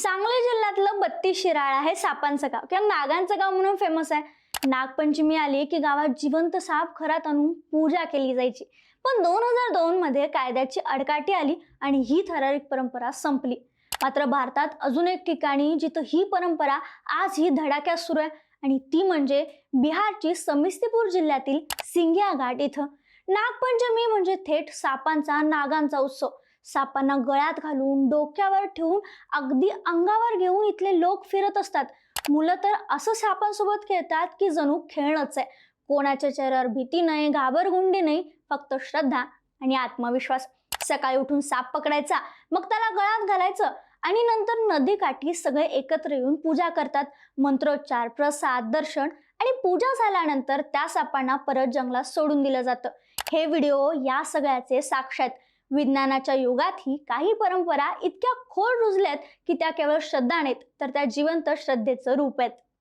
सांगली जिल्ह्यातलं 32 शिराळा हे सापांचं गाव किंवा नागांचं गाव म्हणून फेमस आहे. नागपंचमी आली की गावात जिवंत साप घरात आणून पूजा केली जायची. पण 2002 मध्ये कायद्याची आडकाठी आली आणि ही ठराविक परंपरा संपली. मात्र भारतात अजून एक ठिकाणी जिथं ही परंपरा आजही धडाक्यात सुरू आहे आणि ती म्हणजे बिहारची समस्तीपूर जिल्ह्यातील सिंघिया घाट इथं. नागपंचमी म्हणजे थेट सापांचा नागांचा उत्सव. सापांना गळ्यात घालून डोक्यावर ठेवून अगदी अंगावर घेऊन इथले लोक फिरत असतात. मुलं तर असं सापांसोबत खेळतात की जणू खेळणंच आहे. कोणाच्या चेहऱ्यावर भीती नाही, घाबरगुंडी नाही, फक्त श्रद्धा आणि आत्मविश्वास. सकाळी उठून साप पकडायचा, मग त्याला गळ्यात घालायचं आणि नंतर नदीकाठी सगळे एकत्र येऊन पूजा करतात. मंत्रोच्चार, प्रसाद, दर्शन आणि पूजा झाल्यानंतर त्या सापांना परत जंगलात सोडून दिलं जातं. हे व्हिडिओ या सगळ्याचे साक्ष आहेत. विज्ञानाच्या युगातही काही परंपरा इतक्या खोल रुजल्यात की त्या केवळ श्रद्धा नाहीत, तर त्या जिवंत श्रद्धेचं रूप आहेत.